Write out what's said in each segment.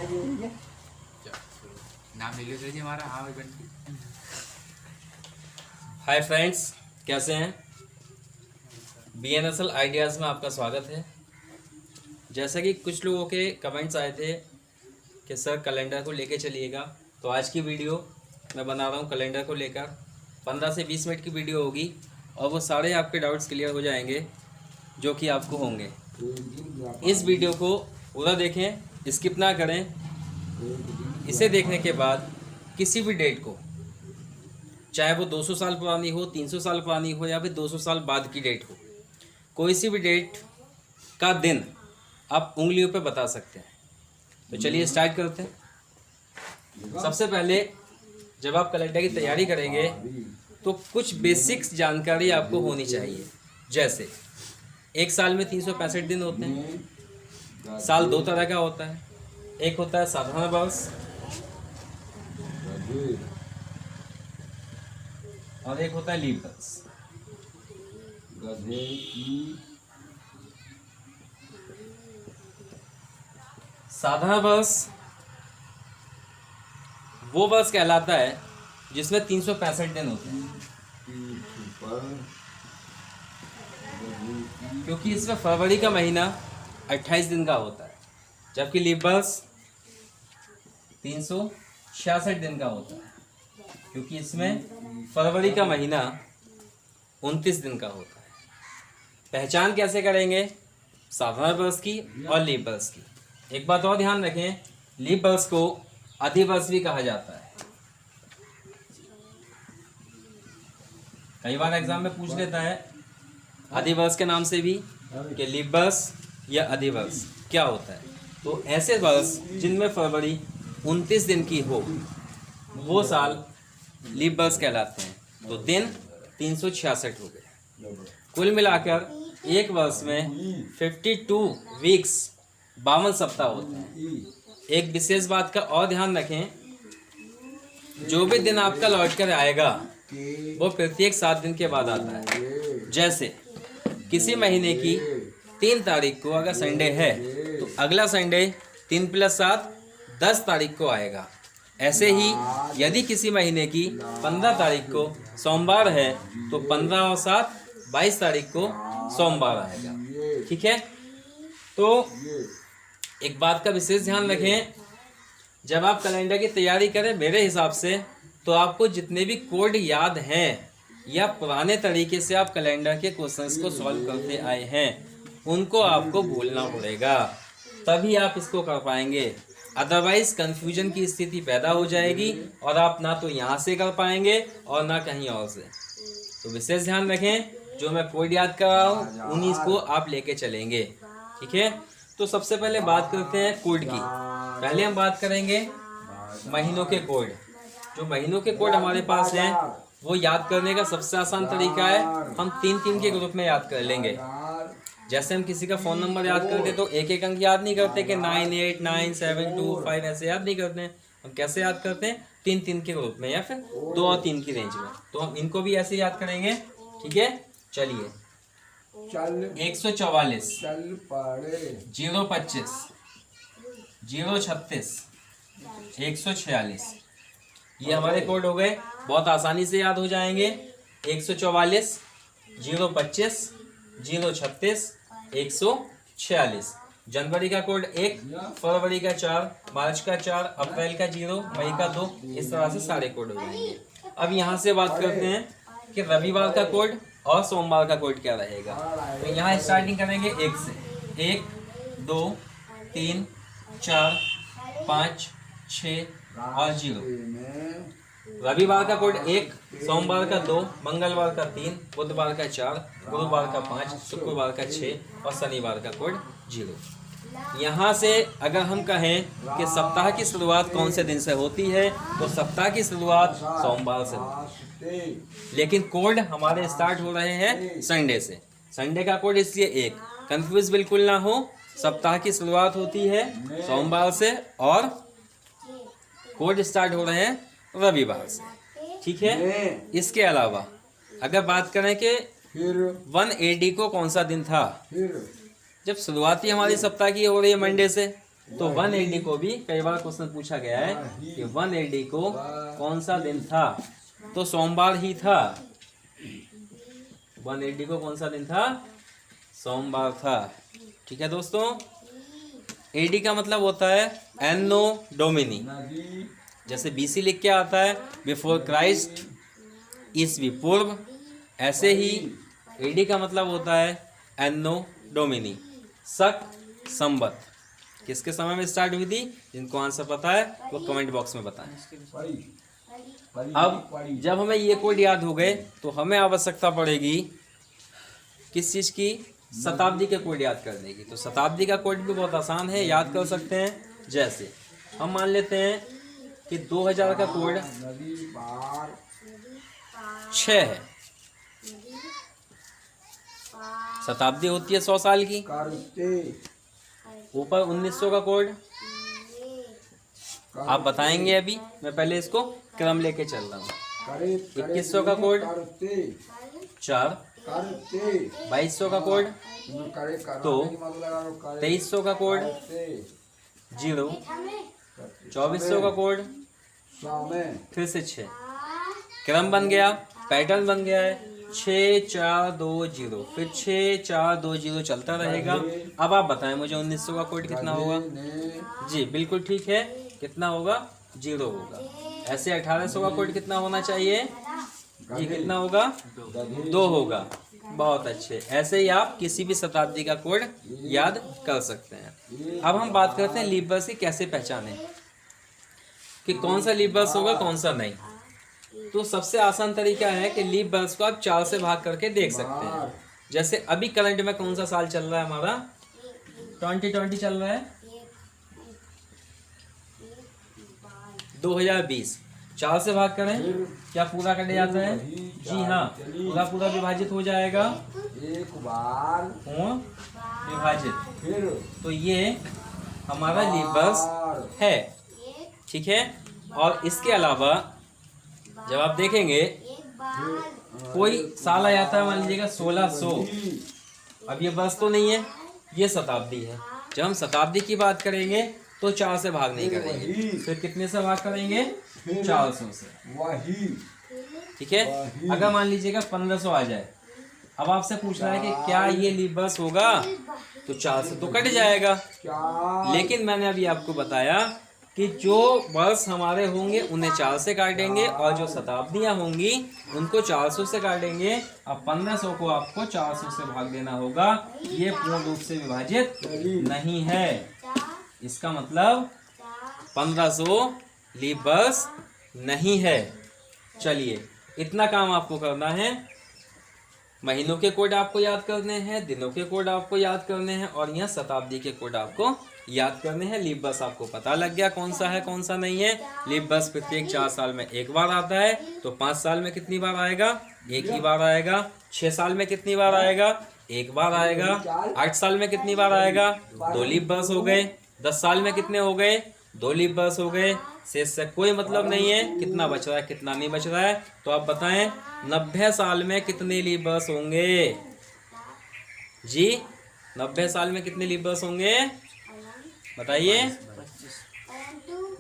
नाम ले लीजिए हमारा। हाँ भाई बन। हाय फ्रेंड्स, कैसे हैं? BNSL आइडियाज़ में आपका स्वागत है। जैसा कि कुछ लोगों के कमेंट्स आए थे कि सर कैलेंडर को लेके चलिएगा, तो आज की वीडियो मैं बना रहा हूँ कैलेंडर को लेकर। 15 से 20 मिनट की वीडियो होगी और वो सारे आपके डाउट्स क्लियर हो जाएंगे जो कि आपको होंगे। इस वीडियो को पूरा देखें, स्किप ना करें। इसे देखने के बाद किसी भी डेट को, चाहे वो 200 साल पुरानी हो, 300 साल पुरानी हो या फिर 200 साल बाद की डेट हो, कोई सी भी डेट का दिन आप उंगलियों पे बता सकते हैं। तो चलिए स्टार्ट करते हैं। सबसे पहले जब आप कैलेंडर की तैयारी करेंगे तो कुछ बेसिक्स जानकारी आपको होनी चाहिए। जैसे एक साल में 365 दिन होते हैं। साल दो तरह का होता है, एक होता है साधारण वर्ष और एक होता है लीप वर्ष। साधारण वर्ष वो वर्ष कहलाता है जिसमें 365 दिन होते हैं, क्योंकि इसमें फरवरी का महीना 28 दिन का होता है, जबकि लीप वर्ष 366 दिन का होता है, क्योंकि इसमें फरवरी का महीना 29 दिन का होता है। पहचान कैसे करेंगे साधारण वर्ष की और लीप वर्ष की? एक बात और ध्यान रखें, लीप वर्ष को अधिवर्ष भी कहा जाता है। कई बार एग्जाम में पूछ लेता है अधिवर्ष के नाम से भी कि लीप वर्ष या अधिवर्ष क्या होता है। तो ऐसे वर्ष जिनमें फरवरी 29 दिन की हो वो साल लीप वर्ष कहलाते हैं। तो दिन 366 हो गए। कुल मिलाकर एक वर्ष में 52 वीक्स 52 सप्ताह होते हैं। एक विशेष बात का और ध्यान रखें, जो भी दिन आपका लौट कर आएगा वो प्रत्येक 7 दिन के बाद आता है। जैसे किसी महीने की 3 तारीख को अगर संडे है तो अगला संडे 3 + 7 10 तारीख को आएगा। ऐसे ही यदि किसी महीने की 15 तारीख को सोमवार है तो 15 और 7 22 तारीख को सोमवार आएगा। ठीक है, तो एक बात का विशेष ध्यान रखें, जब आप कैलेंडर की तैयारी करें मेरे हिसाब से तो आपको जितने भी कोड याद हैं या पुराने तरीके से आप कैलेंडर के क्वेश्चंस को सॉल्व करते आए हैं उनको आपको भूलना पड़ेगा, तभी आप इसको कर पाएंगे। अदरवाइज कंफ्यूजन की स्थिति पैदा हो जाएगी और आप ना तो यहाँ से कर पाएंगे और ना कहीं और से। तो विशेष ध्यान रखें, जो मैं कोड याद कर रहा हूँ उन्हीं को आप लेके चलेंगे। ठीक है, तो सबसे पहले बात करते हैं कोड की। पहले हम बात करेंगे महीनों के कोड। जो महीनों के कोड हमारे पास हैं वो याद करने का सबसे आसान तरीका है, हम 3-3 के ग्रुप में याद कर लेंगे। जैसे हम किसी का फ़ोन नंबर याद करते तो एक एक अंक याद नहीं करते कि 989725 ऐसे याद नहीं करते हैं। हम कैसे याद करते हैं? 3-3 के ग्रुप में या फिर 2 और 3 की रेंज में। तो हम इनको भी ऐसे याद करेंगे। ठीक है, चलिए 144 025 036 146 ये हमारे कोड हो गए, बहुत आसानी से याद हो जाएंगे। 144 025 036 146। जनवरी का कोड 1, फरवरी का 4, मार्च का 4, अप्रैल का 0, मई का 2, इस तरह से सारे कोड हो जाएंगे। अब यहाँ से बात करते हैं कि रविवार का कोड और सोमवार का कोड क्या रहेगा। तो यहाँ स्टार्टिंग करेंगे 1 से। 1 2 3 4 5 6 और 0। रविवार का कोड 1, सोमवार का 2, मंगलवार का 3, बुधवार का 4, गुरुवार का 5, शुक्रवार का 6 और शनिवार का कोड 0। यहाँ से अगर हम कहें कि सप्ताह की शुरुआत कौन से दिन से होती है तो सप्ताह की शुरुआत सोमवार से होती है, लेकिन कोड हमारे स्टार्ट हो रहे हैं संडे से। संडे का कोड इसलिए 1, कंफ्यूज बिल्कुल ना हो, सप्ताह की शुरुआत होती है सोमवार से और कोड स्टार्ट हो रहे हैं रविवार से। ठीक है, इसके अलावा अगर बात करें कि 1 AD को कौन सा दिन था, जब शुरुआती हमारी सप्ताह की हो रही है मंडे से, तो 1 AD को भी कई बार क्वेश्चन पूछा गया है कि 1 AD को कौन सा दिन था, तो सोमवार ही था। 1 AD को कौन सा दिन था, सोमवार था। ठीक है दोस्तों, AD का मतलब होता है एनो डोमिनी। जैसे BC लिख के आता है बिफोर क्राइस्ट, ईसवी पूर्व, ऐसे ही AD का मतलब होता है एनो डोमिनी, शक संवत। किसके समय में स्टार्ट हुई थी? जिनको आंसर पता है वो कमेंट बॉक्स में बताएं। अब जब हमें ये कोड याद हो गए तो हमें आवश्यकता पड़ेगी किस चीज़ की? शताब्दी के कोड याद करने की। तो शताब्दी का कोड भी बहुत आसान है, याद कर सकते हैं। जैसे हम मान लेते हैं कि 2000 का कोड 6 है। शताब्दी होती है 100 साल की। ऊपर 1900 का कोड आप बताएंगे, अभी मैं पहले इसको क्रम लेके चल रहा हूँ। 2100 का कोड 4, 2200 का कोड 2, 2300 का कोड 0, 2400 का कोड फिर से 6। क्रम बन गया, पैटर्न बन गया है 6 4 2 0, फिर 6 4 2 0 चलता रहेगा। अब आप बताएं मुझे 1900 का कोड कितना होगा? जी बिल्कुल ठीक है, कितना होगा? 0 होगा। ऐसे 1800 का कोड कितना होना चाहिए? जी कितना होगा? 2 होगा। बहुत अच्छे। ऐसे ही आप किसी भी शताब्दी का कोड याद कर सकते हैं। अब हम बात करते हैं लीप वर्ष की कैसे पहचाने कि कौन सा लीप वर्ष होगा कौन सा नहीं। तो सबसे आसान तरीका है कि लीप वर्ष को आप 4 से भाग करके देख सकते हैं। जैसे अभी करंट में कौन सा साल चल रहा है हमारा? 2020 चल रहा है, 2020। 4 से भाग करें, क्या पूरा कट जाता है? जी हाँ, पूरा पूरा विभाजित हो जाएगा, एक बार विभाजित। तो ये हमारा लीप वर्ष है। ठीक है। और इसके अलावा जब आप देखेंगे कोई साल आ जाता है, मान लीजिएगा 1600, अब ये वर्ष तो नहीं है, ये शताब्दी है। जब हम शताब्दी की बात करेंगे तो 4 से भाग नहीं करेंगे, फिर कितने से भाग करेंगे? 400 से। वही ठीक है। अगर मान लीजिएगा 1500 आ जाए, अब आपसे पूछ रहा है कि क्या ये लीप वर्ष होगा, तो 4 से तो कट जाएगा। लेकिन मैंने अभी आपको बताया कि जो वर्ष हमारे होंगे उन्हें 4 से काटेंगे और जो शताब्दियां होंगी उनको 400 से काटेंगे। अब 1500 को आपको 400 से भाग देना होगा। ये पूर्ण रूप से विभाजित नहीं है, इसका मतलब 1500 लीप वर्ष नहीं है। चलिए, इतना काम आपको करना है। महीनों के कोड आपको याद करने हैं, दिनों के कोड आपको याद करने हैं और यहाँ शताब्दी के कोड आपको याद करने हैं। लीप वर्ष आपको पता लग गया कौन सा है कौन सा नहीं है। लीप वर्ष प्रत्येक 4 साल में एक बार आता है, तो 5 साल में कितनी बार आएगा? एक ही बार आएगा। 6 साल में कितनी बार आएगा? एक बार आएगा। 8 साल में कितनी बार आएगा? 2 लीप वर्ष हो गए। 10 साल में कितने हो गए? 2 लीप वर्ष हो गए। शेष से कोई मतलब नहीं है कितना बच रहा है कितना नहीं बच रहा है। तो आप बताएं 90 साल में कितने लीप वर्ष होंगे? जी 90 साल में कितने लीप वर्ष होंगे बताइए?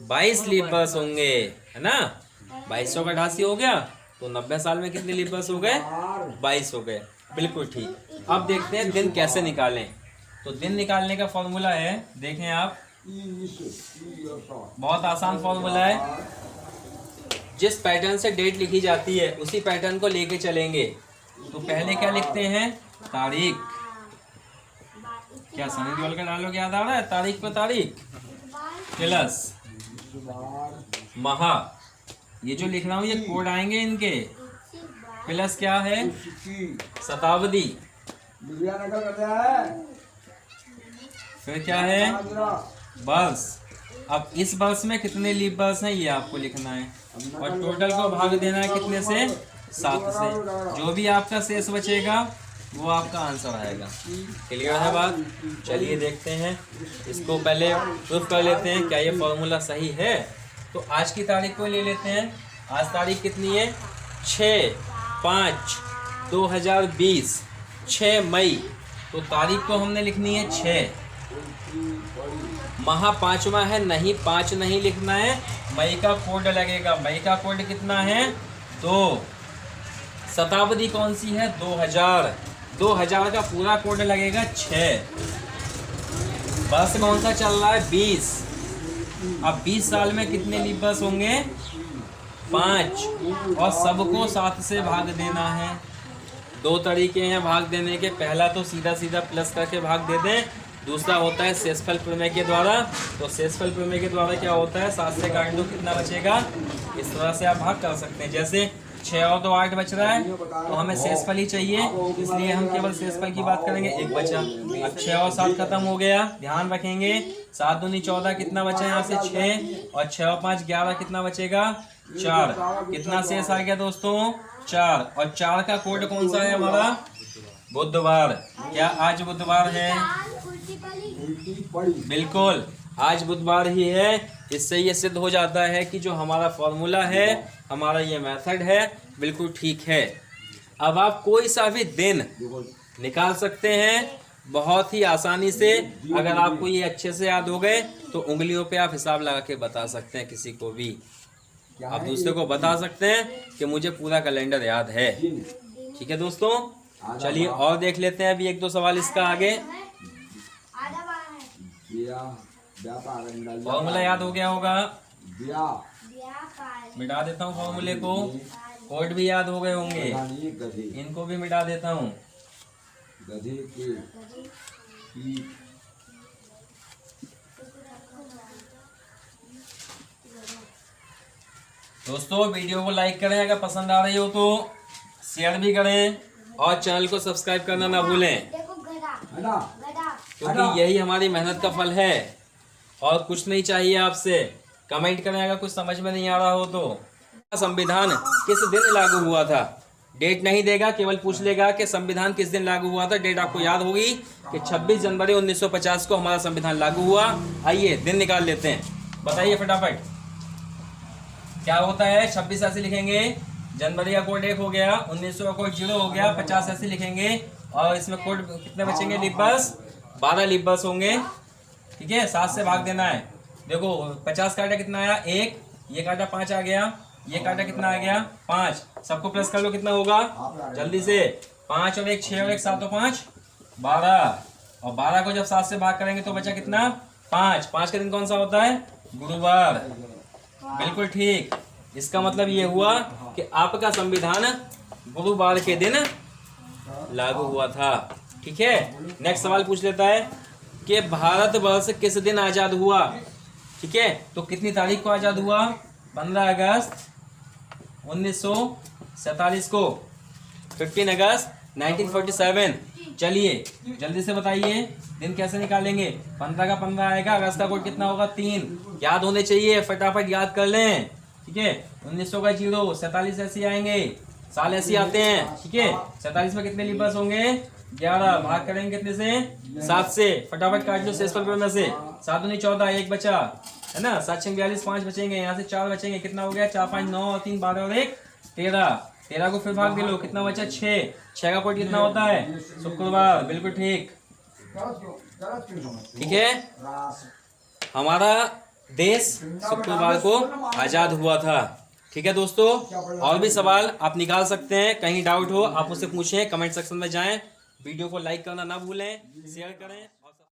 22 लीप वर्ष होंगे, है ना। 2200 का 88 हो गया, तो 90 साल में कितने लीप वर्ष हो गए? 22 हो गए। बिल्कुल ठीक। अब देखते हैं दिन कैसे निकालें। तो दिन निकालने का फॉर्मूला है, देखें आप, बहुत आसान फॉर्मूला है। जिस पैटर्न से डेट लिखी जाती है उसी पैटर्न को लेके चलेंगे। तो पहले क्या लिखते हैं? तारीख। क्या सनी देओल का डायलॉग याद आ रहा है? तारीख पे तारीख प्लस महा, ये जो लिख रहा हूँ ये कोड आएंगे इनके, प्लस क्या है? शताब्दी। फिर क्या है? वर्ष। अब इस वर्ष में कितने लीप वर्ष हैं ये आपको लिखना है और टोटल को भाग देना है कितने से? 7 से। जो भी आपका शेष बचेगा वो आपका आंसर आएगा। क्लियर है बात? चलिए देखते हैं, इसको पहले प्रूफ कर लेते हैं क्या ये फॉर्मूला सही है। तो आज की तारीख को ले लेते हैं। आज तारीख कितनी है? 6/5/2020, 6 मई। तो तारीख को हमने लिखनी है 6, महा पांचवा है, नहीं 5 नहीं लिखना है, मई का कोड लगेगा। मई का कोड कितना है? 2। शताब्दी कौन सी है? 2000। 2000 का पूरा कोड लगेगा 6। बस कौन सा चल रहा है? 20। अब 20 साल में कितने लीप बस होंगे? 5। और सबको 7 से भाग देना है। 2 तरीके हैं भाग देने के। पहला तो सीधा सीधा प्लस करके भाग दे दें, दूसरा होता है शेषफल प्रमेय के द्वारा। तो शेषफल प्रमेय के द्वारा क्या होता है? 7 से काट दो, कितना बचेगा? इस तरह से आप भाग कर सकते हैं। जैसे 6 और 2 8 बच रहा है, तो हमें शेषफल ही चाहिए, इसलिए हम केवल शेषफल की बात करेंगे। 1 बचा। अब 6 और 7 खत्म हो गया, ध्यान रखेंगे। 7 दूनी 14, कितना बचा यहाँ से? 6। और 6 और 5 11, कितना बचेगा? 4। कितना शेष आ गया दोस्तों? 4। और 4 का कोड कौन सा है हमारा? बुधवार। क्या आज बुधवार है? बिल्कुल, आज बुधवार ही है। इससे ये सिद्ध हो जाता है कि जो हमारा फॉर्मूला है, हमारा ये मेथड है, बिल्कुल ठीक है। अब आप कोई सा भी दिन निकाल सकते हैं बहुत ही आसानी से। अगर आपको ये अच्छे से याद हो गए तो उंगलियों पे आप हिसाब लगा के बता सकते हैं किसी को भी। आप दूसरे को बता सकते हैं कि मुझे पूरा कैलेंडर याद है। ठीक है दोस्तों, चलिए और देख लेते हैं अभी 1-2 सवाल इसका आगे। फॉर्मूला याद हो गया होगा, मिटा देता हूँ फॉर्मूले को। कोड भी याद हो गए होंगे, इनको भी मिटा देता हूँ। दोस्तों वीडियो को लाइक करें, अगर पसंद आ रही हो तो शेयर भी करें और चैनल को सब्सक्राइब करना ना भूलें, क्योंकि यही हमारी मेहनत का फल है और कुछ नहीं चाहिए आपसे। कमेंट करें अगर कुछ समझ में नहीं आ रहा हो तो। संविधान किस दिन लागू हुआ था? डेट नहीं देगा, केवल पूछ लेगा कि संविधान किस दिन लागू हुआ था। डेट आपको याद होगी कि 26 जनवरी 1950 को हमारा संविधान लागू हुआ। आइए दिन निकाल लेते हैं, बताइए फटाफट क्या होता है। 26 ऐसे लिखेंगे, जनवरी का कोड 1 हो गया, 1900 का कोड 0 हो गया, 50 ऐसे लिखेंगे और इसमें कोड कितने बचेंगे? लीप बस 12 लीप बस होंगे। ठीक है, 7 से भाग देना है। देखो 50 काटा कितना आया? 1। ये काटा 5 आ गया, ये काटा कितना आ गया? 5। सबको प्लस कर लो, कितना होगा जल्दी से? 5 और 1 6 और 1 7 और 5 12। और 12 को जब 7 से भाग करेंगे तो बचा कितना? 5। 5 का दिन कौन सा होता है? गुरुवार। बिल्कुल ठीक। इसका मतलब ये हुआ कि आपका संविधान गुरुवार के दिन लागू हुआ था। ठीक है, नेक्स्ट सवाल पूछ लेता है कि भारतवर्ष किस दिन आजाद हुआ? ठीक है, तो कितनी तारीख को आजाद हुआ? 15 अगस्त 1947 को, 15 अगस्त 1947। चलिए जल्दी से बताइए दिन कैसे निकालेंगे। 15 का 15 आएगा, अगस्त का कोड कितना होगा? 3। याद होने चाहिए, फटाफट याद कर लें। ठीक है, 1900 का 0, 47 ऐसे आएंगे, साल ऐसे आते हैं। ठीक है, 47 में कितने लीप बस होंगे? 11। भाग करेंगे कितने से? 7 से। फटाफट काट लो शेषफल प्रमेय से। 7 दूनी 14, 1 बचा है ना। 7 6 42, 5 बचेंगे, यहाँ से 4 बचेंगे, कितना हो गया? 4 5 9 और 3 12 और 1 13। 13 को फिर भाग दे लो, कितना बचा? 6। 6 का कोड कितना होता है? शुक्रवार। बिल्कुल ठीक। ठीक है, हमारा देश शुक्रवार को आजाद हुआ था। ठीक है दोस्तों, और भी सवाल आप निकाल सकते हैं। कहीं डाउट हो आप मुझसे पूछें, कमेंट सेक्शन में जाएं। वीडियो को लाइक करना ना भूलें, शेयर करें।